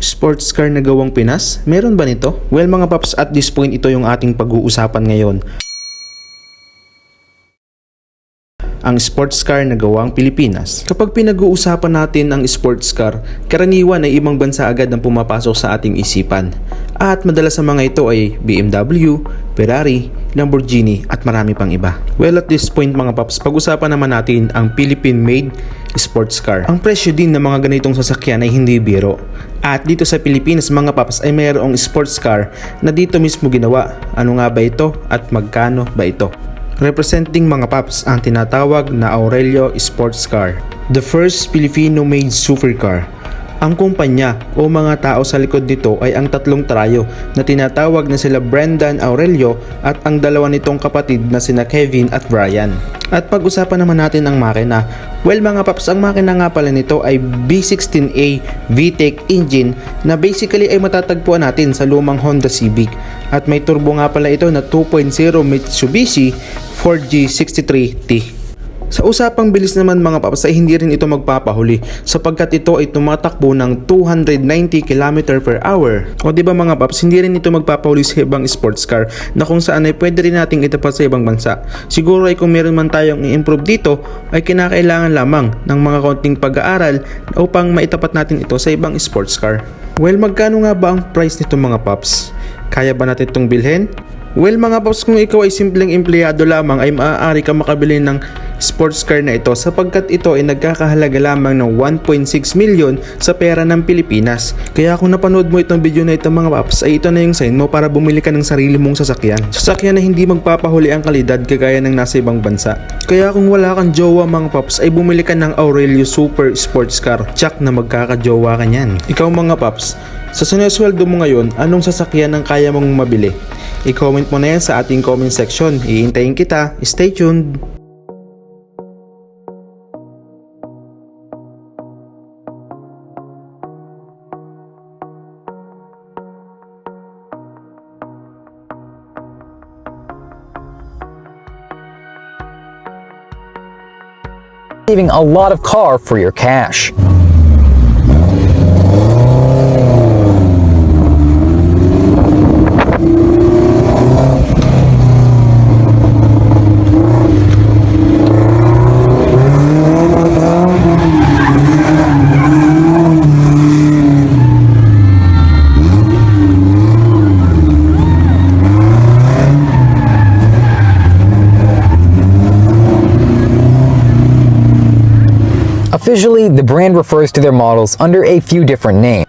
Sports car na gawang Pinas? Meron ba nito? Well mga paps, at this point ito yung ating pag-uusapan ngayon. Ang sports car na gawang Pilipinas. Kapag pinag-uusapan natin ang sports car, karaniwan ay ibang bansa agad ang pumapasok sa ating isipan. At madalas sa mga ito ay BMW, Ferrari, Lamborghini at marami pang iba. Well, at this point mga paps, pag-usapan naman natin ang Philippine-made sports car. Ang presyo din ng mga ganitong sasakyan ay hindi biro. At dito sa Pilipinas mga paps ay mayroong sports car na dito mismo ginawa. Ano nga ba ito at magkano ba ito? Representing mga paps ang tinatawag na Aurelio Sports Car, the first Filipino-made supercar. Ang kumpanya o mga tao sa likod nito ay ang tatlong trayo na tinatawag na sila Brendan Aurelio at ang dalawa nitong kapatid na sina Kevin at Brian. At pag-usapan naman natin ang makina. Well mga paps, ang makina nga pala nito ay B16A VTEC engine na basically ay matatagpuan natin sa lumang Honda Civic. At may turbo nga pala ito na 2.0 Mitsubishi 4G63T. Sa usapang bilis naman mga paps ay hindi rin ito magpapahuli sapagkat ito ay tumatakbo ng 290 km per hour. O diba mga paps, hindi rin ito magpapahuli sa ibang sports car na kung saan ay pwede rin nating itapat sa ibang bansa. Siguro ay kung meron man tayong i-improve dito ay kinakailangan lamang ng mga konting pag-aaral upang maitapat natin ito sa ibang sports car. Well, magkano nga ba ang price nito mga paps? Kaya ba natin itong bilhin? Well mga paps, kung ikaw ay simpleng empleyado lamang ay maaari ka makabili ng sports car na ito sapagkat ito ay nagkakahalaga lamang ng 1.6 million sa pera ng Pilipinas. Kaya kung napanood mo itong video na ito mga paps ay ito na yung sign mo para bumili ka ng sarili mong sasakyan. Sasakyan na hindi magpapahuli ang kalidad kagaya ng nasa ibang bansa. Kaya kung wala kang jowa mga paps ay bumili ka ng Aurelio Super Sports Car. Tsak na magkakajowa ka niyan. Ikaw mga paps, sa sinusweldo mo ngayon, anong sasakyan ang kaya mong mabili? I-comment mo na yan sa ating comment section. Iintayin kita. Stay tuned! Saving a lot of car for your cash. Officially, the brand refers to their models under a few different names.